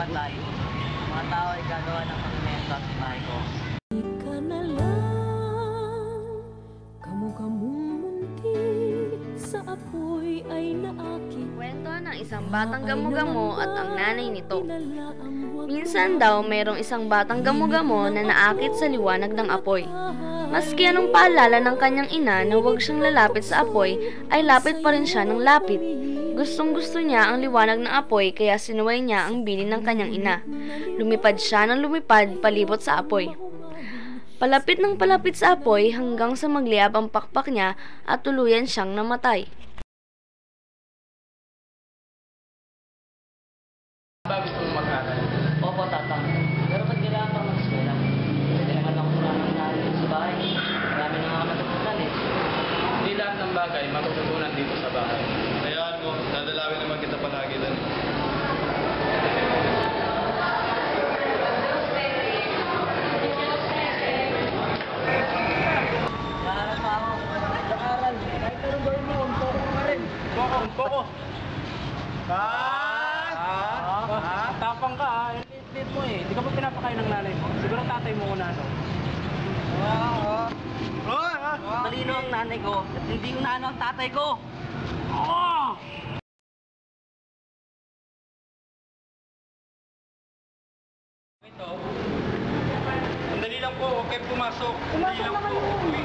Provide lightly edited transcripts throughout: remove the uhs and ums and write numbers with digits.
tatay. Ang mga tao ay gagawa ng monumento at imahe ko. Ika na lang, kamu-kamong munti, sa apoy ay naakit. Kwento ng isang batang gamo-gamo at ang nanay nito. Minsan daw mayroong isang batang gamo-gamo na naakit sa liwanag ng apoy. Maski anong paalala ng kanyang ina na huwag siyang lalapit sa apoy, ay lapit pa rin siya ng lapit. Gustong-gusto niya ang liwanag ng apoy kaya sinuway niya ang bilin ng kanyang ina. Lumipad siya ng lumipad palibot sa apoy. Palapit ng palapit sa apoy hanggang sa magliab ang pakpak niya at tuluyan siyang namatay. Ba gusto mong mag-aral? Opo, tatang. Pero ba't kailangan pang mag-eskwela? Pwede naman ako maraming narin sa bahay. Marami na nga matutunan eh. Hindi lahat ng bagay matututunan dito sa bahay. Hayaan mo, dadalawin naman kita palagi doon. Naaral pa ako. Nag-aaral. Kahit anong gawin mo, umpoko ka rin. Umpoko! Tapang ka ha, lit mo eh. Hindi ka pa pinapakain ng nanay mo. Siguro tatay mo una, no? Talino ang nanay ko at hindi yung nano ang tatay ko. Ito. Sandali lang po, huwag kayo pumasok. Sandali lang po. Uy.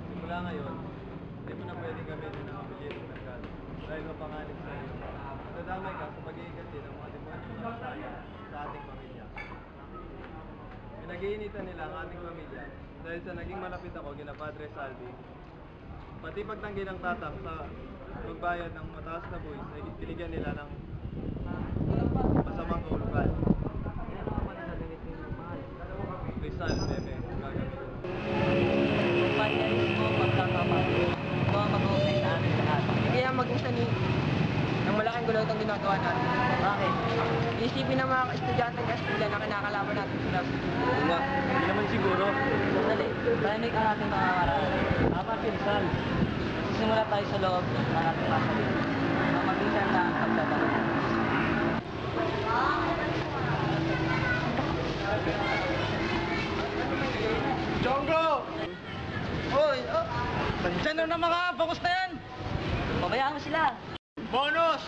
Simula ngayon, hindi mo na pwedeng gamitin ang pamilya ng merkado dahil mapanganib sa iyo. Nadamay ka sa pag-iigat din ng mga demonyo ng saya sa ating pamilya. Pinag-iinitan nila ang ating pamilya dahil sa naging malapit ako gina Padre Salvi. Pati pagtanggi ng tatak sa magbayad ng mataas na buwis ay binigyan nila ng masamang kahulugan. Kaya naman pala gagamitin yung mahal. Rizal, bebe, gagamitin. Kumpanya mo magkakapat. Ito ang mag-open sa amin lahat. Hindi kaya mag-isa ni ng malaking gulo itong ginagawa natin. Bakit? Isipin ng mga estudyante Kastila na kinakalaban natin sila. Diba? Hindi naman siguro. Sandali, tahimik ang ating mga karaan. Tama, Pinsan. Magsisimula tayo sa loob ng ating pasalit. Mamagitan na ang pagtatanong. Chonggo! Hoy! Oh! Nandiyan na ng mga bangus na yan! Pabayaan mo sila. Bonus!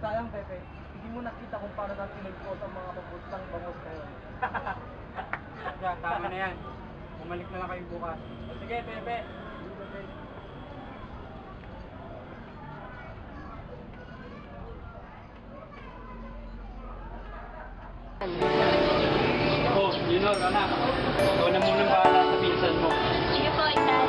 Sayang, Pepe. Hindi mo nakita kung paano natin pinagpot ang mga pabutang bangus kayo. Yan, tama na yan. Bumalik na lang kayo bukas. Sige, Pepe. Oh, Junior, anak. Ikaw na muna bahala sa pinsan mo. Sige po, Itay.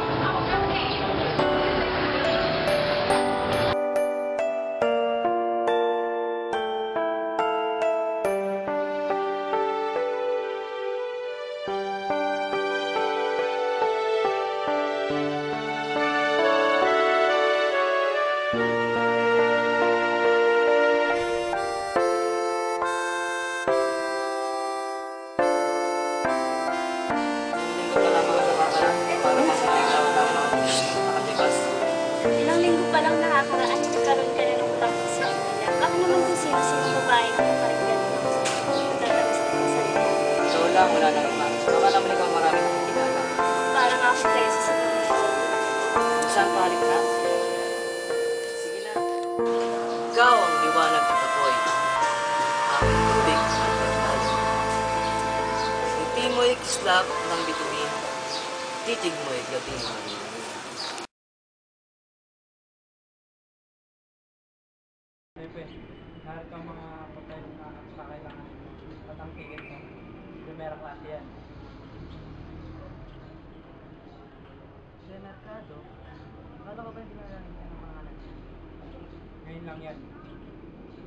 Ilang linggo pa lang nakakaraan, nagkaroon ka na ng utang sa kanila. Baka naman kung sino-sino babae mo parang gano'n ako sa tatamis na sa sarili. So wala nang iba. Baka naman ikaw marami nang kilala. Parang ako preso sa mundo. Saan palik ka? Sige na. Ikaw ang liwanag ng apoy. Aking tubig sa pagkakal. Ngiti mo'y kislap ng bituin. Titig mo'y gabi ng hangin. Pepe, lahat ng mga pagkain na kakailangan at ang ticket mo. Primera klase yan. Sa merkado, akala ko ba hindi nalaman ng mga anak? Ngayon lang yan.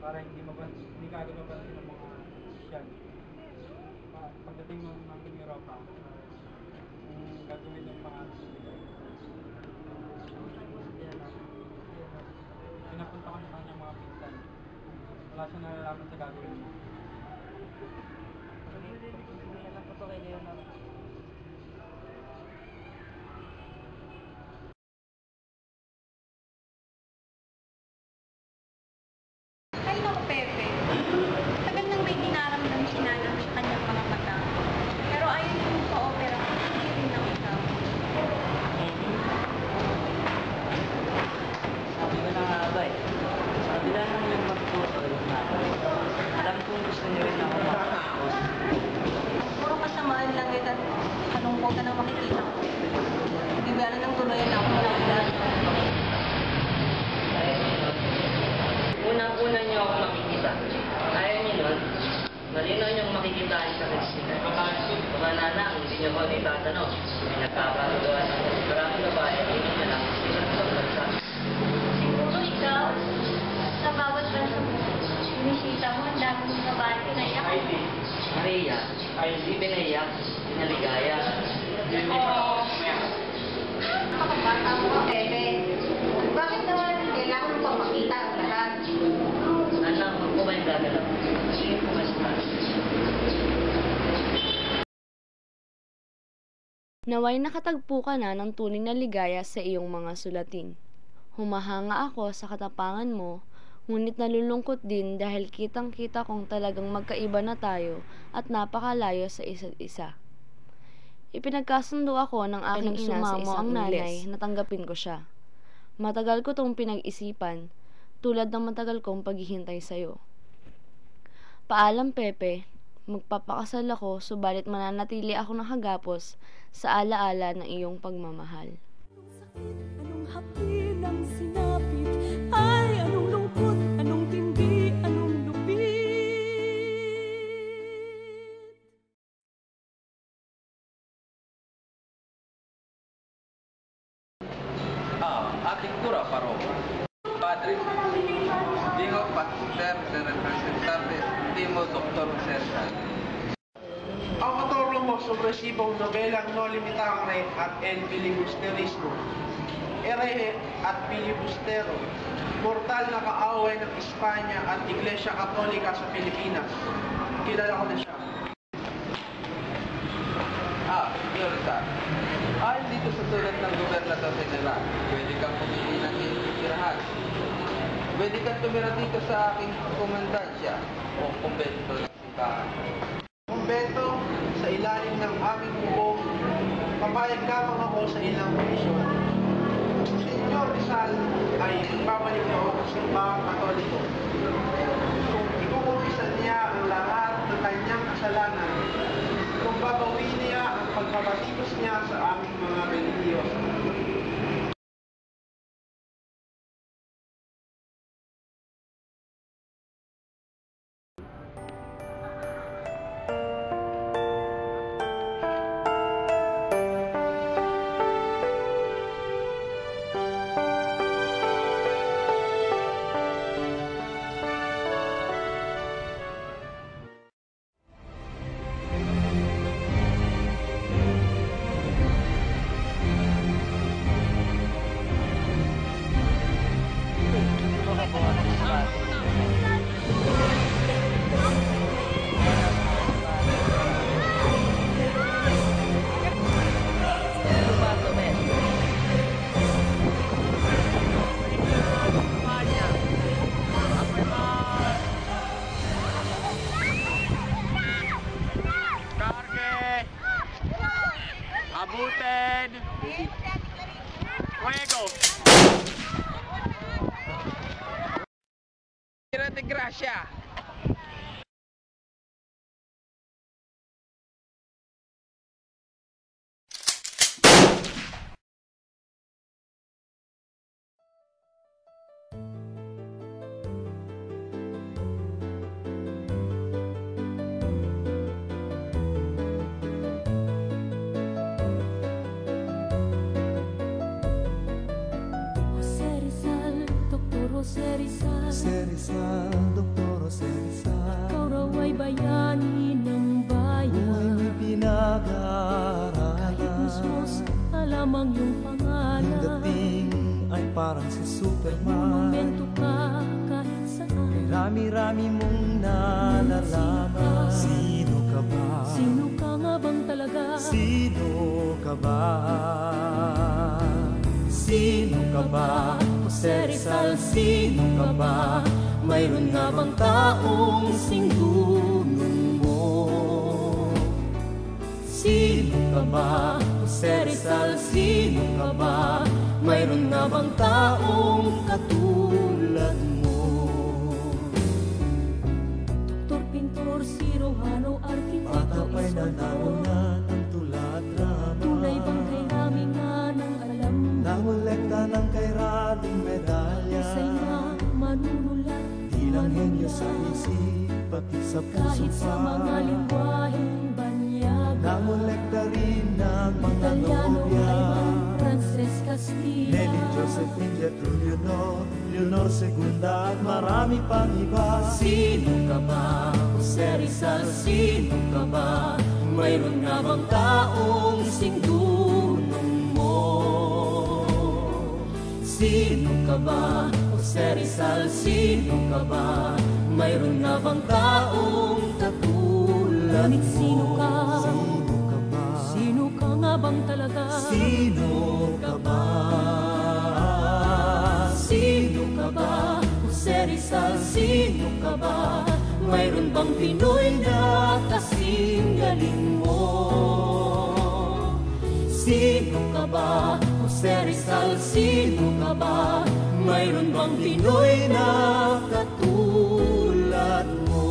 Para hindi ka agad mapansin ng mga sosyal. Pagdating mo ng Europa, kung gagawin yung pangarap ko. Pinapunta ko sa kanyang mga pinsan. Wala siya nalalaman sa gagawin mo. Alam ko to kay Leonardo. Ay naku, Pepe. Tagal nang may dinaramdam si Nanang sa kanyang mga mata. Pero ayaw niya yung pa-opera kung hindi rin ang ikaw. Sabi ko na nga ba eh. Sabi lang nang yung magputol na. Alam kong gusto niyo rin ako makapagputol. Puro kasamaan lang ito. Kalungkutan ang makikita ko. Hindi ba alam ng tuluyan ako ng ulan? Unang-una niyo ako makikita. Ayaw niyo nun, malinaw niyong makikitaan sa Kristina. Kumananang, hindi niyo ko itatanong. Pinagkakaroon ng maraming babae, hindi niyo lang sinasabag bansa. Siguro ikaw, sa bawat bansa mo, sinisita mo ang dami ng babae pinaiyak. Maria, hindi pinaiyak, pinaligaya. Nakakabata mo ka, Pepe. Bakit naman kailangan mo papakita ang lahat? Anak, huwag ko ba yung gagalaw? Sige po, mas. Naway nakatagpo ka na ng tunay na ligaya sa iyong mga sulatin. Humahanga ako sa katapangan mo, ngunit nalulungkot din dahil kitang-kita kong talagang magkaiba na tayo at napakalayo sa isa't isa. Ipinagkasundo ako ng aking ina sa isang nanay na tanggapin ko siya. Matagal ko tong pinag-isipan, tulad ng matagal kong paghihintay sa'yo. Paalam, Pepe. Magpapakasal ako, subalit mananatili ako nakagapos sa alaala ng iyong pagmamahal. Anong hapdi ng sinapit? Ay, anong lungkot, anong tindi, anong lupit? Ating cura parroquia. Padre, digo pastor de representantes, dimo Dr. Cesar. Ang autor mo sobre sibong nobelang No Limitare at El Filibusterismo. Ere at filibustero, mortal na kaaway ng Espanya at Iglesia Katolika sa Pilipinas. Kilala ko na siya. Señorita. Dito sa tulad ng gobernador general, pwede kang pumili ng tirahan. Pwede kang tumira dito sa aking komandansya o kumbento ng simbahan. Kumbento sa ilalim ng aming bubong, papayag lamang ako sa ilang kondisyon. Si Senyor Rizal ay babalik na ako sa simbahang Katoliko. Kung ikukumpisan niya ang lahat ng kanyang kasalanan, kung babawin niya ang pagbabatikos niya sa aming mga relihiyon. Abutin! Fuego! Tira de gracia. Jose Rizal, Rizal, Dr. Jose Rizal. Ikaw raw ay bayani ng bayan. May pinag-aaralan. Kahit lamang yung pangalan. Yung dating ay parang si Superman. Monumento ka kahit saan. May rami-rami mong nalalaman. Sino ka ba? Sino ka nga bang talaga? Sino ka ba? Sino ka ba? Jose Rizal, sino ka ba? Mayroon nga bang taong singdunong mo? Sino ka ba? Jose Rizal, sino ka ba? Mayroon nga bang taong katulad mo? Doktor, pintor, sirohano, arkitekto, Patapay na nauna ng tulad drama. tunay bang kay namin nga nang alam mo? Nangolekta ng kay Rading medalya. Isa'y nga manunulat, Di lang henyo sa isip, pati sa puso kahit sa mga pa. lingwaheng banyaga. Nangolekta rin ng mga Italiano, nobya. Taiwan, Frances, Castilla. Nelly, Josephine, Gertrude, Leonor Segunda at marami pang iba. Sino ka ba? Jose Rizal, sino ka ba? Mayroon nga bang taong singdunong mo? Sino ka ba? Jose Rizal, sino ka ba? Mayroon nga bang taong katulad Ngunit mo? sino ka? Sino ka ba? Sino ka nga bang talaga? Sino ka ba? Sino ka ba? Jose Rizal, sino ka ba? Mayroon bang Pinoy na kasing galing mo? Sino ka ba? Jose Rizal, sino ka ba? Mayroon bang Pinoy na katulad mo?